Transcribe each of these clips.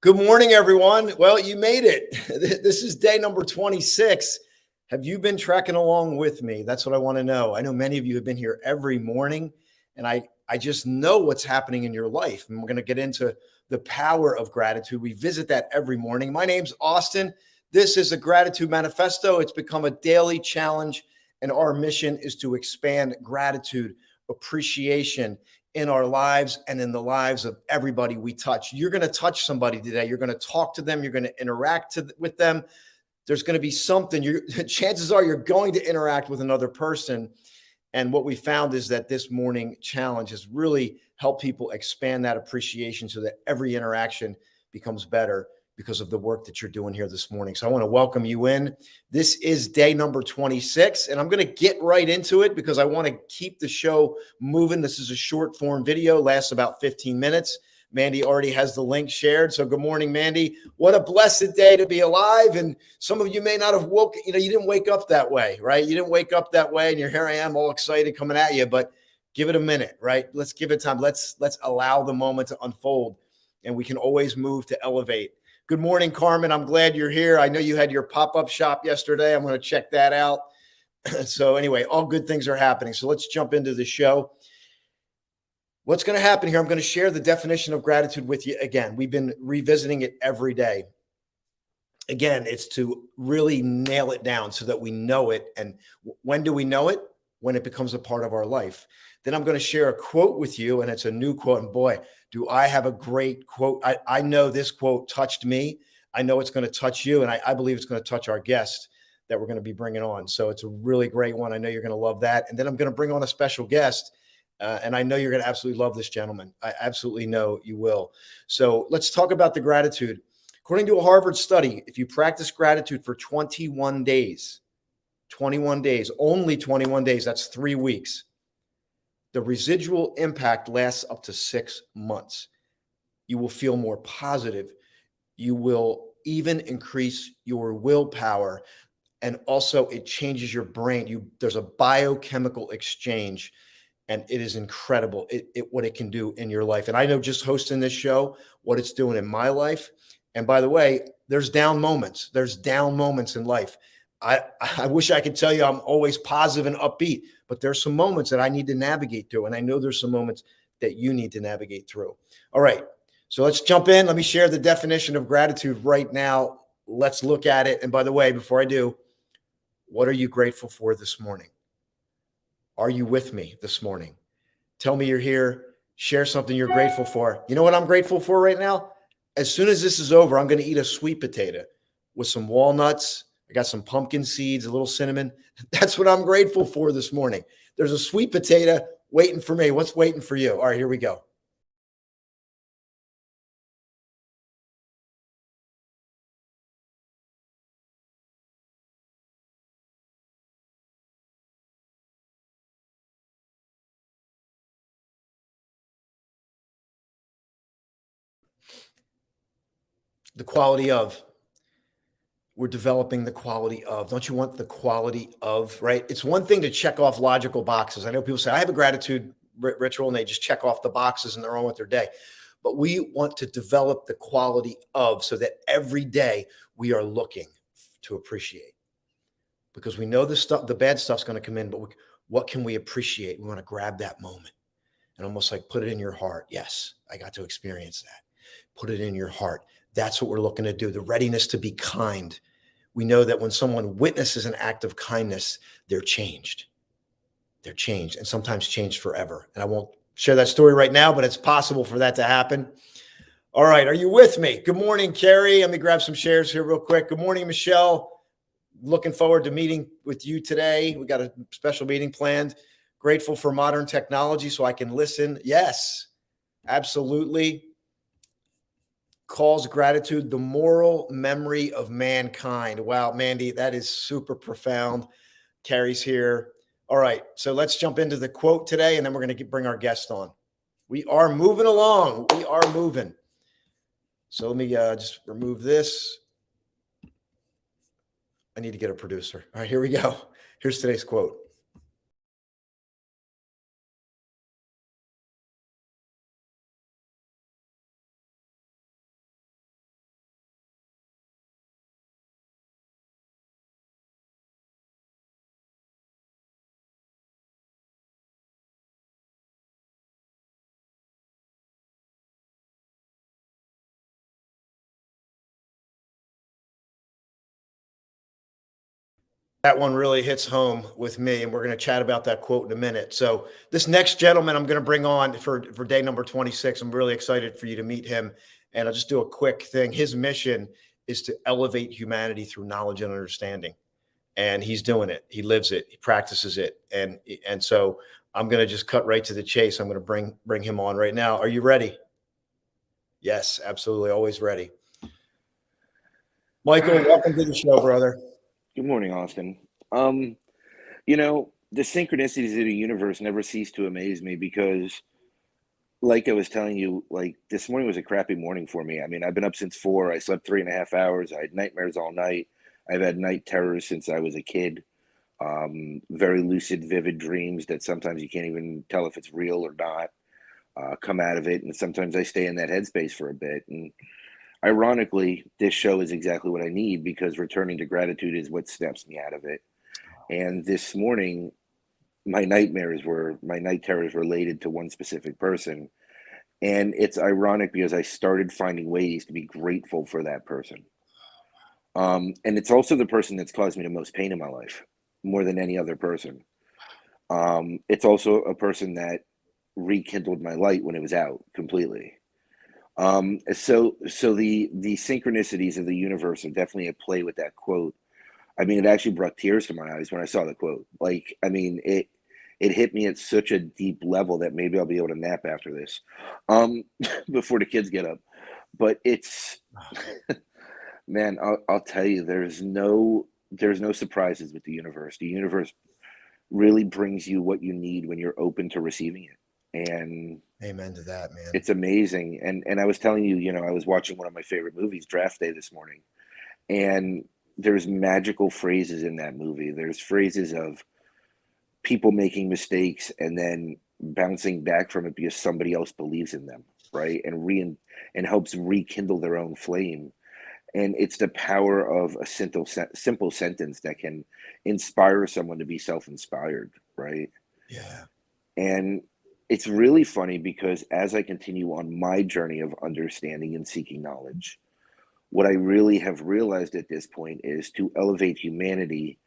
Good morning, everyone. Well, you made it. This is day number 26. Have you been trekking along with me? That's what I want to know. I know many of you have been here every morning, and I just know what's happening in your life. And we're going to get into the power of gratitude. We visit that every morning. My name's Austin. This is a Gratitude Manifesto. It's become a daily challenge, and our mission is to expand gratitude, appreciation, in our lives and in the lives of everybody we touch. You're going to touch somebody today. You're going to talk to them. You're going to interact with them. There's going to be something. Chances are you're going to interact with another person. And what we found is that this morning challenge has really helped people expand that appreciation so that every interaction becomes better because of the work that you're doing here this morning. So I want to welcome you in. This is day number 26, and I'm going to get right into it because I want to keep the show moving. This is a short form video, lasts about 15 minutes. Mandy already has the link shared. So good morning, Mandy. What a blessed day to be alive. And some of you may not have woke, you didn't wake up that way, right? You didn't wake up that way and here I am all excited coming at you, but give it a minute, right? Let's give it time. Let's allow the moment to unfold, and we can always move to elevate. Good morning, Carmen. I'm glad you're here. I know you had your pop-up shop yesterday. I'm going to check that out. So anyway, all good things are happening. So let's jump into the show. What's going to happen here? I'm going to share the definition of gratitude with you again. We've been revisiting it every day. Again, it's to really nail it down so that we know it. And when do we know it? When it becomes a part of our life. Then I'm going to share a quote with you, and it's a new quote. And boy, do I have a great quote. I know this quote touched me. I know it's going to touch you, and I believe it's going to touch our guest that we're going to be bringing on. So it's a really great one. I know you're going to love that. And then I'm going to bring on a special guest, and I know you're going to absolutely love this gentleman. I absolutely know you will. So let's talk about the gratitude. According to a Harvard study, if you practice gratitude for 21 days, only 21 days, that's 3 weeks, the residual impact lasts up to 6 months. You will feel more positive. You will even increase your willpower. And also it changes your brain. There's a biochemical exchange, and it is incredible what it can do in your life. And I know just hosting this show, what it's doing in my life. And by the way, there's down moments. There's down moments in life. I wish I could tell you I'm always positive and upbeat, but there's some moments that I need to navigate through. And I know there's some moments that you need to navigate through. All right. So let's jump in. Let me share the definition of gratitude right now. Let's look at it. And by the way, before I do, what are you grateful for this morning? Are you with me this morning? Tell me you're here. Share something you're grateful for. You know what I'm grateful for right now? As soon as this is over, I'm going to eat a sweet potato with some walnuts. I got some pumpkin seeds, a little cinnamon. That's what I'm grateful for this morning. There's a sweet potato waiting for me. What's waiting for you? All right, here we go. The quality of. We're developing the quality of. Don't you want the quality of, right? It's one thing to check off logical boxes. I know people say, I have a gratitude ritual, and they just check off the boxes and they're on with their day. But we want to develop the quality of, so that every day we are looking to appreciate, because we know the bad stuff's going to come in, but what can we appreciate? We want to grab that moment and almost like put it in your heart. Yes, I got to experience that. Put it in your heart. That's what we're looking to do. The readiness to be kind. We know that when someone witnesses an act of kindness, they're changed. They're changed, and sometimes changed forever. And I won't share that story right now, but it's possible for that to happen. All right. Are you with me? Good morning, Carrie. Let me grab some shares here real quick. Good morning, Michelle. Looking forward to meeting with you today. We got a special meeting planned. Grateful for modern technology so I can listen. Yes, absolutely. Calls gratitude the moral memory of mankind. Wow, Mandy, that is super profound. Carrie's here. All right, so let's jump into the quote today, and then we're going to bring our guest on. We are moving along. We are moving. So let me just remove this. I need to get a producer. All right, here we go. Here's today's quote. That one really hits home with me, and we're going to chat about that quote in a minute. So this next gentleman I'm going to bring on for day number 26, I'm really excited for you to meet him. And I'll just do a quick thing. His mission is to elevate humanity through knowledge and understanding. And he's doing it. He lives it. He practices it. And so I'm going to just cut right to the chase. I'm going to bring him on right now. Are you ready? Yes, absolutely. Always ready. Michael, welcome to the show, brother. Good morning, Austin. The synchronicities of the universe never cease to amaze me because, like I was telling you, like this morning was a crappy morning for me. I mean, I've been up since 4. I slept 3.5 hours. I had nightmares all night. I've had night terrors since I was a kid. Very lucid, vivid dreams that sometimes you can't even tell if it's real or not. Come out of it, and sometimes I stay in that headspace for a bit. And ironically, this show is exactly what I need because returning to gratitude is what snaps me out of it. And this morning, my night terrors related to one specific person. And it's ironic because I started finding ways to be grateful for that person. And it's also the person that's caused me the most pain in my life, more than any other person. It's also a person that rekindled my light when it was out completely. So the synchronicities of the universe are definitely at play with that quote. I mean, it actually brought tears to my eyes when I saw the quote. Like, I mean, it hit me at such a deep level that maybe I'll be able to nap after this, before the kids get up. But it's, man, I'll tell you, there's no surprises with the universe. The universe really brings you what you need when you're open to receiving it. And amen to that, man. it's amazing. And I was telling you, I was watching one of my favorite movies, Draft Day, this morning, and there's magical phrases in that movie. There's phrases of people making mistakes and then bouncing back from it because somebody else believes in them, right? And helps rekindle their own flame. And it's the power of a simple sentence that can inspire someone to be self-inspired, right? Yeah. And it's really funny because as I continue on my journey of understanding and seeking knowledge, what I really have realized at this point is to elevate humanity,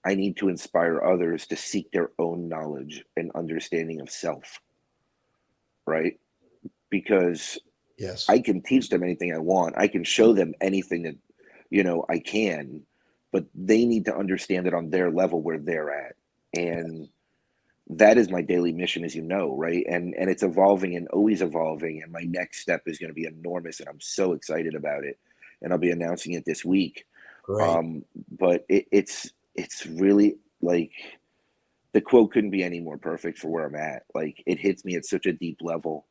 I need to inspire others to seek their own knowledge and understanding of self, right? Because Yes. I can teach them anything I want. I can show them anything that, I can, but they need to understand it on their level where they're at. And that is my daily mission, as you know, right? And it's evolving and always evolving. And my next step is going to be enormous, and I'm so excited about it. And I'll be announcing it this week. Great. But it's really like the quote couldn't be any more perfect for where I'm at. Like it hits me at such a deep level.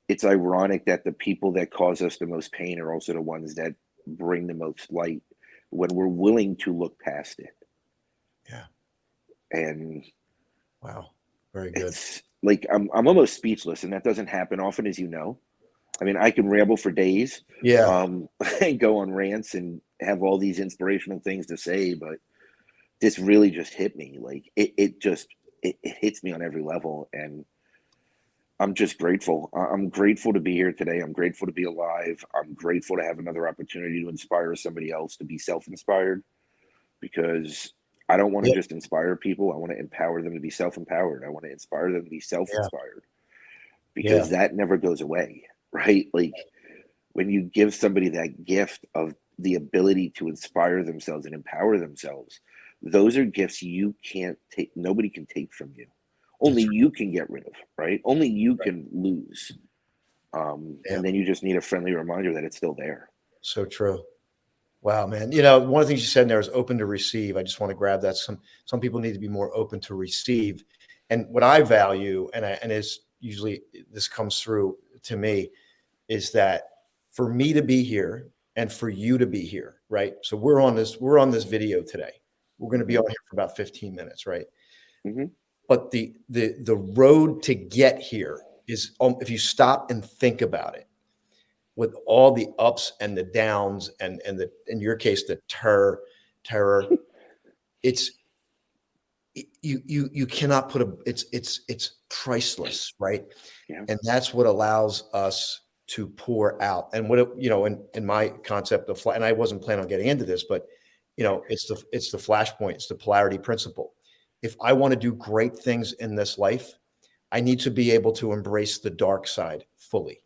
It's ironic that the people that cause us the most pain are also the ones that bring the most light when we're willing to look past it. Yeah. And wow, very good. It's like I'm almost speechless, and that doesn't happen often, as you know. I mean, I can ramble for days, Yeah. and go on rants and have all these inspirational things to say, but this really just hit me. Like it hits me on every level, and I'm just grateful. I'm grateful to be here today. I'm grateful to be alive. I'm grateful to have another opportunity to inspire somebody else to be self-inspired, because I don't want to Yeah. just inspire people. I want to empower them to be self-empowered. I want to inspire them to be Yeah. self-inspired, Yeah. because that never goes away, right? Like when you give somebody that gift of the ability to inspire themselves and empower themselves, those are gifts you can't take, nobody can take from you. Only That's you can get rid of, right? Only you right. can lose. Yeah. And then you just need a friendly reminder that it's still there. So true. Wow, man. One of the things you said in there is open to receive. I just want to grab that. Some people need to be more open to receive. And what I value, and is usually this comes through to me, is that for me to be here and for you to be here, right? So we're on this video today. We're going to be Hmm. on here for about 15 minutes, right? Hmm. But the road to get here is, if you stop and think about it, with all the ups and the downs and the, in your case, the terror, it's, you cannot put it's priceless, right? Yeah. And that's what allows us to pour out. And what in my concept of flight, and I wasn't planning on getting into this, but it's the flashpoint, it's the polarity principle. If I want to do great things in this life, I need to be able to embrace the dark side fully.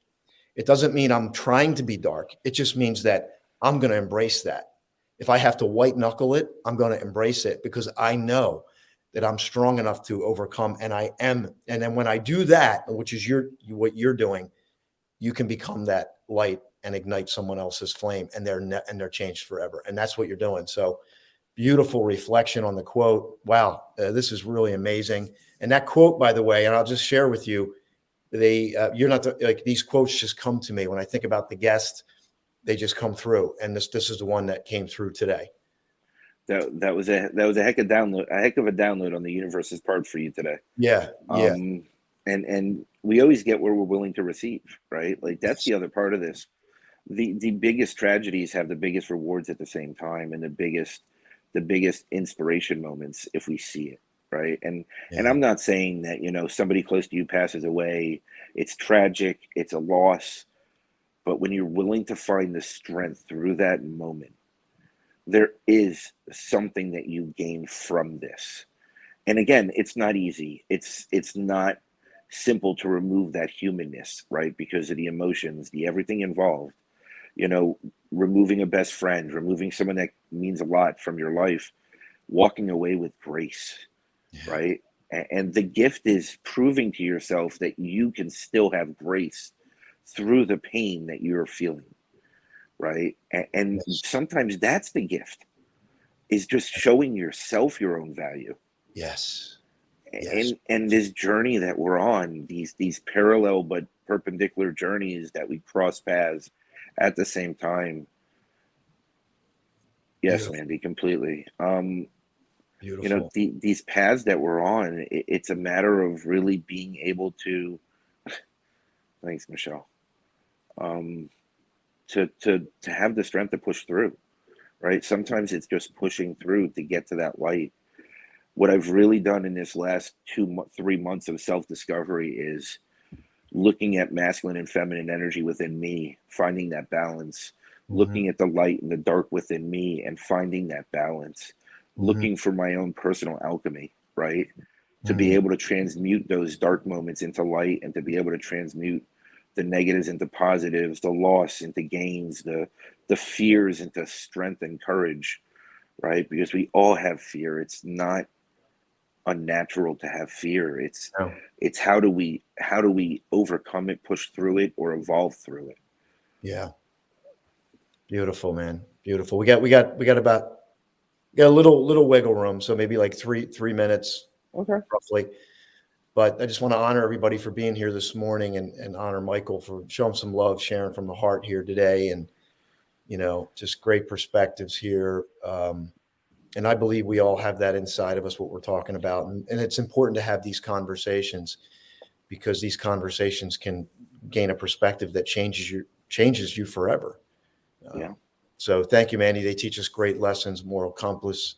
It doesn't mean I'm trying to be dark. It just means that I'm going to embrace that. If I have to white knuckle it, I'm going to embrace it because I know that I'm strong enough to overcome, and I am. And then when I do that, which is what you're doing, you can become that light and ignite someone else's flame, and they're changed forever. And that's what you're doing. So beautiful reflection on the quote. Wow, this is really amazing. And that quote, by the way, and I'll just share with you, you're not like, these quotes just come to me when I think about the guest. They just come through, and this is the one that came through today. That was a heck of a download on the universe's part for you today. Yeah. And we always get where we're willing to receive, right? Like that's the other part of this. The biggest tragedies have the biggest rewards at the same time, and the biggest inspiration moments if we see it, right? And I'm not saying that, somebody close to you passes away, it's tragic, it's a loss, but when you're willing to find the strength through that moment, there is something that you gain from this. And again, it's not easy. It's not simple to remove that humanness, right? Because of the emotions, the everything involved. Removing a best friend, removing someone that means a lot from your life, walking away with grace, right? And the gift is proving to yourself that you can still have grace through the pain that you're feeling, right? And sometimes that's the gift, is just showing yourself your own value. Yes. And this journey that we're on, these parallel but perpendicular journeys that we cross paths at the same time. Yes, Beautiful. Mandy, completely. Beautiful. These paths that we're on, it's a matter of really being able to, thanks, Michelle, to have the strength to push through, right? Sometimes it's just pushing through to get to that light. What I've really done in this last 3 months of self-discovery is looking at masculine and feminine energy within me, finding that balance, looking at the light and the dark within me and finding that balance, looking for my own personal alchemy, right? To be able to transmute those dark moments into light, and to be able to transmute the negatives into positives, the loss into gains, the fears into strength and courage, right? Because we all have fear. It's not unnatural to have fear. It's how do we overcome it, push through it, or evolve through it. Yeah. Beautiful, man. Beautiful. We got a little wiggle room, so maybe like three minutes, roughly. But I just want to honor everybody for being here this morning, and honor Michael for showing some love, sharing from the heart here today, and just great perspectives here. And I believe we all have that inside of us, what we're talking about. And it's important to have these conversations, because these conversations can gain a perspective that changes you forever. So thank you, Mandy. They teach us great lessons, moral compass,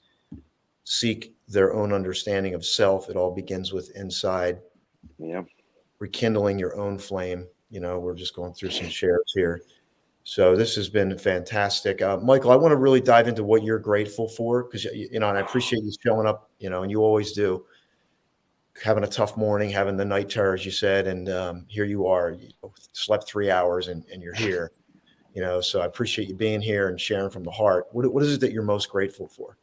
seek their own understanding of self. It all begins with inside. Yeah. Rekindling your own flame. We're just going through some shares here. So this has been fantastic. Michael, I want to really dive into what you're grateful for, because, and I appreciate you showing up, and you always do, having a tough morning, having the night terrors, you said, and here you are, slept 3 hours and you're here, so I appreciate you being here and sharing from the heart. What is it that you're most grateful for?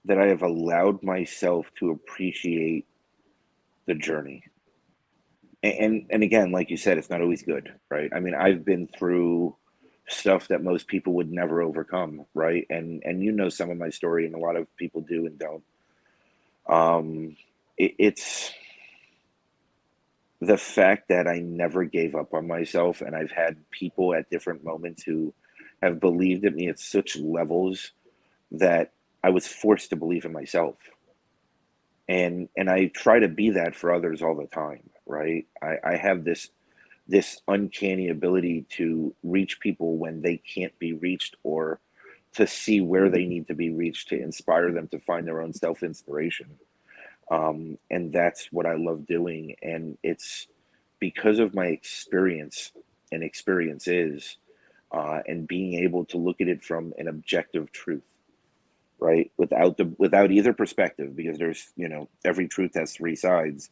That I have allowed myself to appreciate the journey. And again, like you said, it's not always good, right? I mean, I've been through stuff that most people would never overcome, right? And some of my story, and a lot of people do and don't. It's the fact that I never gave up on myself, and I've had people at different moments who have believed in me at such levels that I was forced to believe in myself. And I try to be that for others all the time, right? I have this uncanny ability to reach people when they can't be reached, or to see where they need to be reached, to inspire them to find their own self-inspiration. And that's what I love doing. And it's because of my experience and experiences, and being able to look at it from an objective truth, right? Without either perspective, because there's, every truth has three sides.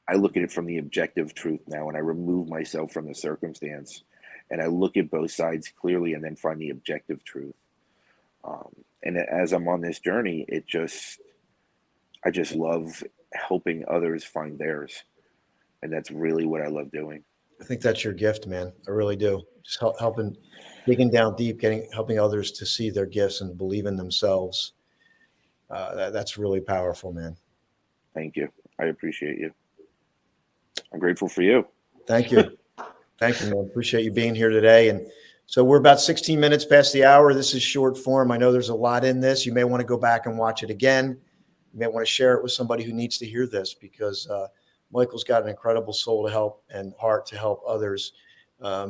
I look at it from the objective truth now, and I remove myself from the circumstance, and I look at both sides clearly, and then find the objective truth. And as I'm on this journey, I just love helping others find theirs, and that's really what I love doing. I think that's your gift, man. I really do. Just helping, digging down deep, helping others to see their gifts and believe in themselves. That's really powerful, man. Thank you. I appreciate you. I'm grateful for you. Thank you. Thank you, man. Appreciate you being here today. And so we're about 16 minutes past the hour. This is short form. I know there's a lot in this. You may want to go back and watch it again. You may want to share it with somebody who needs to hear this, because Michael's got an incredible soul to help and heart to help others.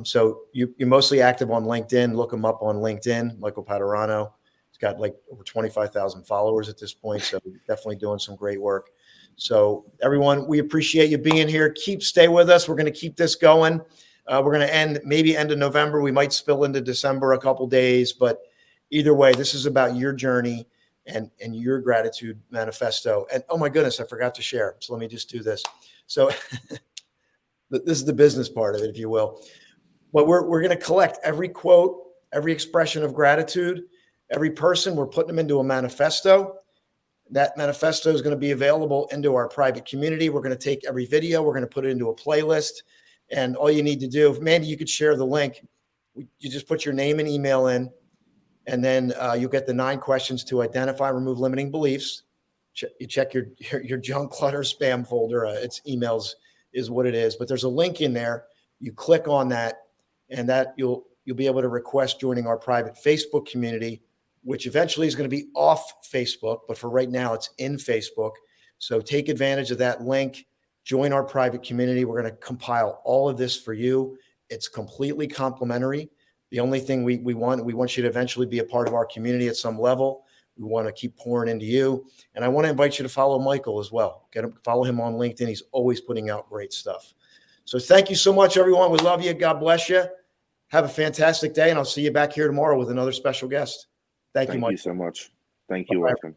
So you're mostly active on LinkedIn. Look him up on LinkedIn, Michael Paterano. He's got like over 25,000 followers at this point. So definitely doing some great work. So everyone, we appreciate you being here. Stay with us. We're going to keep this going. We're going to end of November. We might spill into December a couple days, but either way, this is about your journey and your gratitude manifesto. And oh my goodness, I forgot to share. So let me just do this. So this is the business part of it, if you will. But we're going to collect every quote, every expression of gratitude, every person. We're putting them into a manifesto. That manifesto is going to be available into our private community. We're going to take every video. We're going to put it into a playlist. And all you need to do, if Mandy, you could share the link. You just put your name and email in, and then you'll get the 9 questions to identify and remove limiting beliefs. You check your junk, clutter, spam folder. It's emails is what it is. But there's a link in there. You click on that, and that you'll be able to request joining our private Facebook community, which eventually is going to be off Facebook. But for right now, it's in Facebook. So take advantage of that link. Join our private community. We're going to compile all of this for you. It's completely complimentary. The only thing we want you to eventually be a part of our community at some level. We want to keep pouring into you. And I want to invite you to follow Michael as well. Follow him on LinkedIn. He's always putting out great stuff. So thank you so much, everyone. We love you. God bless you. Have a fantastic day, and I'll see you back here tomorrow with another special guest. Thank you, Michael. Thank you so much. Thank you. Welcome.